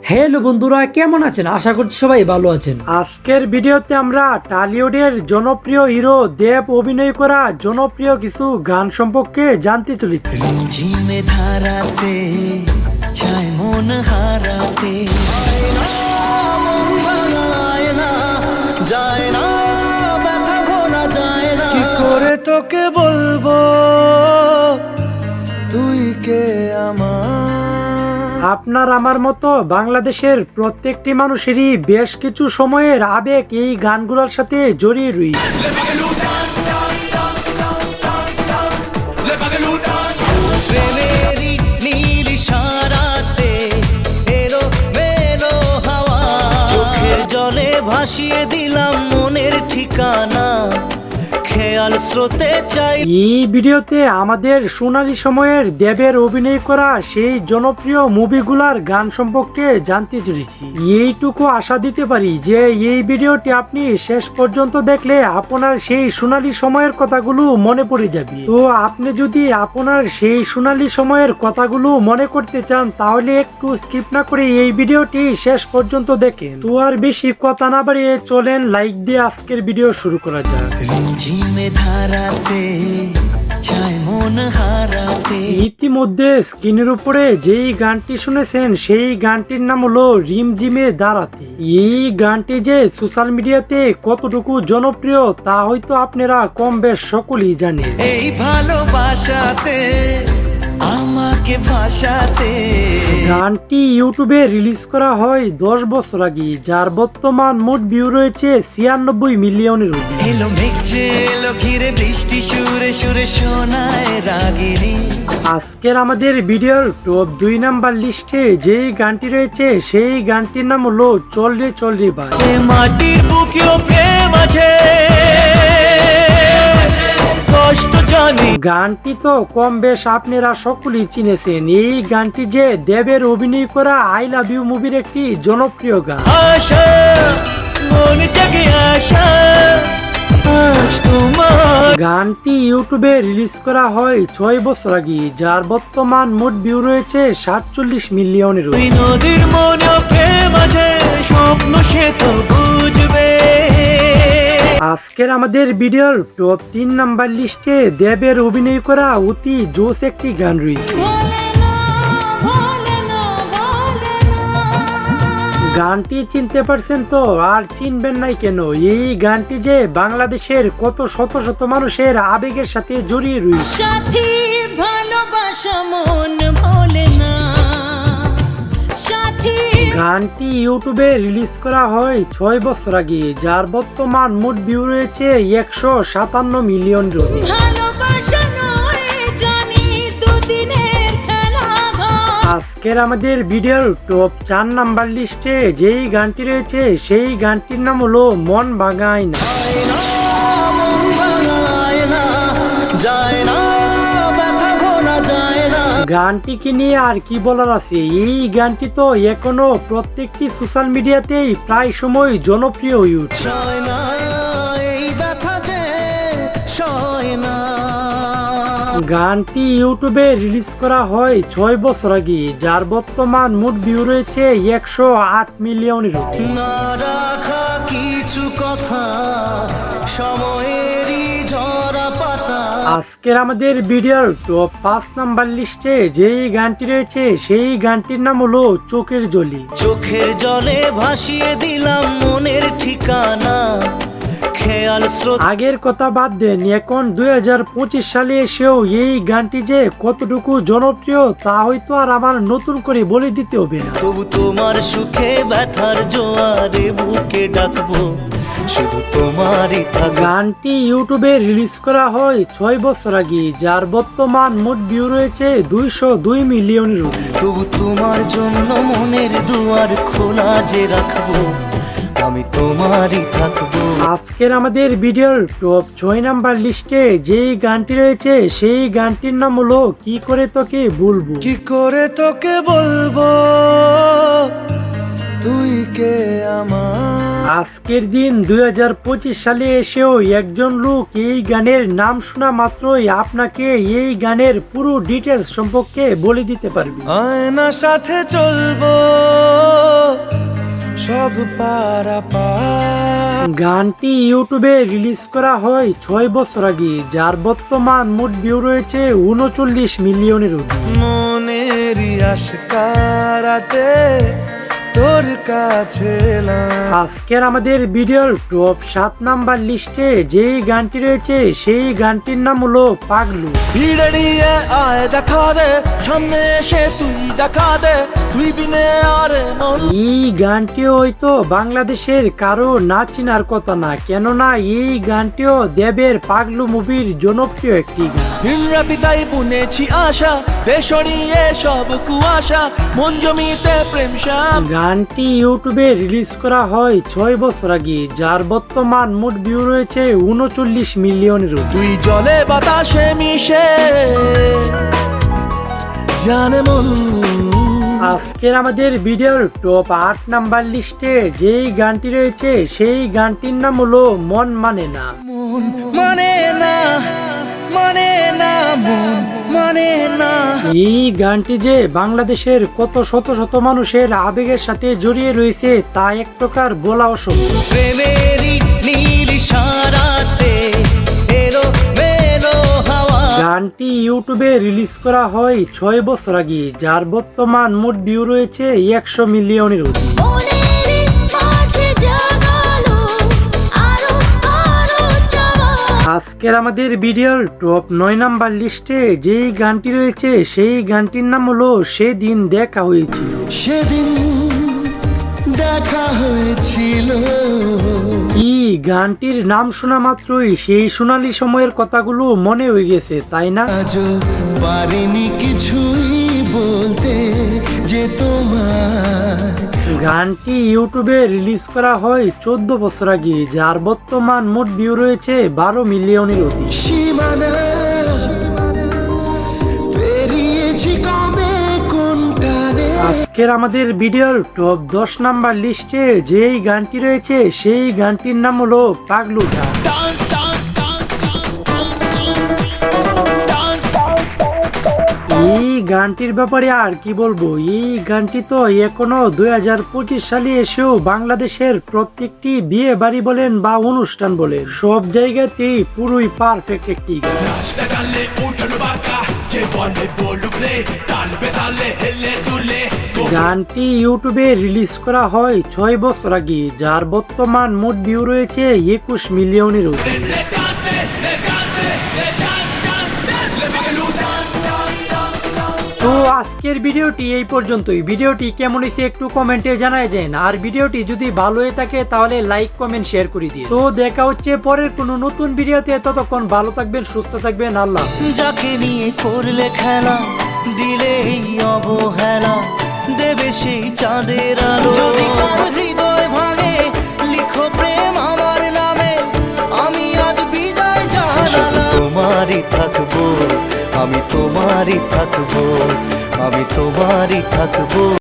Hello বন্ধুরা, কেমন আছেন? আশা করছি সবাই ভালো আছেন। আজকের ভিডিওতে আমরা টলিউডের জনপ্রিয় হিরো দেব অভিনয় করা জনপ্রিয় কিছু গান সম্পর্কে জানতে চলেছি। ঝিমে ধারাতে চায় মন হারাতে যায় না ব্যথা ভোলা যায় না কি করে তোকে বলবো তুই কে আমার। আপনার আমার মতো বাংলাদেশের প্রত্যেকটি মানুষেরই বেশ কিছু সময়ের আবেগ এই গানগুলোর সাথে জড়িয়ে রয়েছে। প্রেমেরই নীল ইশারাতে এলো মেলো হাওয়া চোখের জলে ভাসিয়ে দিলাম মনের ঠিকানা খেয়াল স্রোতে চাই। এই ভিডিওতে আমাদের সোনালী সময়ের দেবের অভিনয় করা সেই জনপ্রিয় মুভিগুলার গান সম্পর্কে জানতে চলেছি। এইটুকু আশা দিতে পারি যে এই ভিডিওটি আপনি শেষ পর্যন্ত দেখলে আপনার সেই সোনালী সময়ের কথাগুলো মনে পড়ে যাবে। তো আপনি যদি আপনার সেই সোনালী সময়ের কথাগুলো মনে করতে চান তাহলে একটু স্কিপ না করে এই ভিডিওটি শেষ পর্যন্ত দেখেন। তো আর বেশি কথা না বাড়িয়ে চলেন লাইক দিয়ে আজকের ভিডিও শুরু করা যাক। ঝিমে ধারাতে চায় মন হারাতে। ইতিমধ্যে স্ক্রিনের উপরে যেই গানটি শুনেছেন সেই গানটির নাম হলো রিমঝিমে দাঁড়াতে। এই গানটি যে সোশ্যাল মিডিয়াতে কতটুকু জনপ্রিয় তা হয়তো আপনারা কম বেশ সকলেই জানেন। এই ভালোবাসাতে আমাকে ভাষাতে গানটি ইউটিউবে রিলিজ করা হয় 10 বছর আগে, যার বর্তমান মোট ভিউ রয়েছে 96 মিলিয়নের অধিক। এলো মেঘে এলো ঘিরে বৃষ্টি সুরে সুরে শোনায় রাগিনী। আজকের আমাদের ভিডিওর টপ 2 নাম্বার লিস্টে যেই গানটি রয়েছে সেই গানটির নাম হলো চল রে চল রে ভাই। এ মাটির বুকেও প্রেম আছে কষ্ট জানি। গানটি তো কম বেশ আপনারা সকলেই চিনেছেন। এই গানটি যে দেবের অভিনয় করা আই লাভ ইউ মুভির একটি জনপ্রিয় গান। আশা মন জাগে আশা আজ তোমার। গানটি ইউটিউবে রিলিজ করা হয় 6 বছর আগে, যার বর্তমান মোট ভিউ রয়েছে 47 মিলিয়নের ওই অধিক। নদীর মনেও প্রেম আছে স্বপ্ন সে তো বুঝবে। আজকের আমাদের ভিডিওর টপ 3 নাম্বার লিস্টে দেবের অভিনয় করা অতি জোস একটি গান রয়েছে। গানটি চিনতে পারছেন তো? আর চিনবেন নাই কেন? এই গানটি যে বাংলাদেশের কত শত শত মানুষের আবেগের সাথে জড়িয়ে রয়েছে। সাথী ভালোবাসা মন ভোলে না সাথী। গানটি ইউটিউবে রিলিজ করা হয় 6 বছর আগে, যার বর্তমান মোট ভিউ রয়েছে 157 মিলিয়ন অধিক। ভালোবাসা নয় জানি দুদিনের খেলা ঘর। আজকের আমাদের ভিডিওর টপ 4 নাম্বার লিস্টে যেই গানটি রয়েছে সেই গানটির নাম হলো মন ভাঙায় না। মন ভাঙায় না যায় না ব্যথা ভোলা যায় না। গানটিকে নিয়ে আর কি বলার আছে? এই গানটি তো এখনো প্রত্যেকটি সোশ্যাল মিডিয়াতেই প্রায় সময় জনপ্রিয় হয়ে উঠছে। সয় না এই ব্যথা যে সয় না। গানটি ইউটিউবে রিলিজ করা হয় 6 বছর আগে, যার বর্তমান মোট ভিউ রয়েছে 108 মিলিয়নের অধিক। না রাখা কিছু কথা সময়েরই ঝরা পাতা। আজকের আমাদের ভিডিওর টপ 5 নাম্বার লিস্টে যেই গানটি রয়েছে সেই গানটির নাম হলো চোখের জলি। চোখের জলে ভাসিয়ে দিলাম মনের ঠিকানা খেয়াল স্রোত। আগের কথা বাদ দেন, এখন 2025 সালে এসেও এই গানটি যে কতটুকু জনপ্রিয় তা হয়তো আর আমার নতুন করে বলে দিতে হবে না। তবু তোমার সুখে ব্যথার জোয়ারে বুকে ডাকবো শুধু তোমারই থাকা। গানটি ইউটিউবে রিলিজ করা হয় 6 বছর আগে, যার বর্তমান মোট ভিউ রয়েছে 202 মিলিয়নের অধিক। তবু তোমার জন্য মনের দুয়ার খোলা যে রাখবো আমি তোমারই থাকবো। আজকের আমাদের ভিডিওর টপ 6 নাম্বার লিস্টে যেই গানটি রয়েছে সেই গানটির নাম হলো কি করে তোকে বলবো। কি করে তোকে বলবো তুই কে আমার। আজকের দিন 2025 সালে এসেও একজন লোক এই গানের নাম শোনা মাত্রই আপনাকে এই গানের পুরো ডিটেলস সম্পর্কে বলে দিতে পারবে। আয়না সাথে চলবো সব পারাপার। গানটি ইউটিউবে রিলিজ করা হয় 6 বছর আগে, যার বর্তমান মোট ভিউ রয়েছে 39 মিলিয়নের অধিক। মনেরই আশকারাতে তোর কাছে এলাম। আজকের আমাদের ভিডিওর টপ 7 নাম্বার লিস্টে যেই গানটি রয়েছে সেই গানটির নাম হলো পাগলু। ভিড়ে নিয়ে আয় দেখা দে, সামনে এসে তুই দেখা দে, তুই বিনে আর মন। এই গানটি হয়তো বাংলাদেশের কারো না চিনার কথা না, কেননা এই গানটিও দেবের পাগলু মুভির জনপ্রিয় একটি গান। দিন রাতি তাই বুনেছি আশা, দেশড়িয়ে সব কুয়াশা, মন জমিতে প্রেম সাপ। গানটি ইউটিউবে রিলিজ করা হয় 6 বছর আগে, যার বর্তমান মোট ভিউ রয়েছে 39 মিলিয়নের অধিক। তুই জলে বাতাসে মিশে জানে মন। আজকের আমাদের ভিডিওর টপ 8 নাম্বার লিস্টে যেই গানটি রয়েছে সেই গানটির নাম হলো মন মানে না। মন মানে না, মানে না, মন মানে না। এই গানটি যে বাংলাদেশের কত শত শত মানুষের আবেগের সাথে জড়িয়ে রয়েছে তা এক প্রকার বলা অসম্ভব। প্রেমেরই নীল ইশারাতে এলো মেলো হাওয়া। গানটি ইউটিউবে রিলিজ করা হয় 6 বছর আগে, যার বর্তমান মোট ভিউ রয়েছে 100 মিলিয়নের অধিক। আজকের আমাদের ভিডিওর টপ 9 নাম্বার লিস্টে যেই গানটি রয়েছে সেই গানটির নাম হলো সেদিন দেখা হয়েছিল। সেদিন দেখা হয়েছিল। এই গানটির নাম শোনা মাত্রই সেই সোনালী সময়ের কথাগুলো মনে হয়ে গেছে, তাই না? আজও পারিনি কিছুই বলতে যে তোমার। গানটি ইউটিউবে রিলিজ করা হয় 14 বছর আগে, যার বর্তমান মোট ভিউ রয়েছে 12 মিলিয়নের অধিক। সীমানা পেরিয়েছি কবে কোনটারে। আজকের আমাদের ভিডিওর টপ 10 নাম্বার লিস্টে যেই গানটি রয়েছে সেই গানটির নাম হলো পাগলু গান। এই গানটির ব্যাপারে আর কি বলবো, এই গানটি তো এখনো 2025 সালে এসেও বাংলাদেশের প্রত্যেকটি বিয়ে বাড়ি বলেন বা অনুষ্ঠান বলেন সব জায়গাতেই পুরোই পারফেক্ট একটি গান। গানটি ইউটিউবে রিলিজ করা হয় 6 বছর আগে, যার বর্তমান মোট ভিউ রয়েছে 21 মিলিয়নের অধিক। তো আজকের ভিডিওটি এই পর্যন্তই। ভিডিওটি কেমন হয়েছে একটু কমেন্টে জানায় যান, আর ভিডিওটি যদি ভালো হয়ে থাকে তাহলে লাইক কমেন্ট শেয়ার করে দিন। তো দেখা হচ্ছে পরের কোনো নতুন ভিডিওতে, ততক্ষণ ভালো থাকবেন, সুস্থ থাকবেন, আল্লাহ। যাকে নিয়ে করলে খেলা, দিলে এই অবহেলা, দেবে সেই চাঁদের আলো। যদি কার হৃদয় ভাঙে, লিখো প্রেম আমার নামে, আমি আজ বিদায় জানালাম। তোমারই থাকবো, আমি তোমারই থাকবো, আমি তোমারই থাকবো।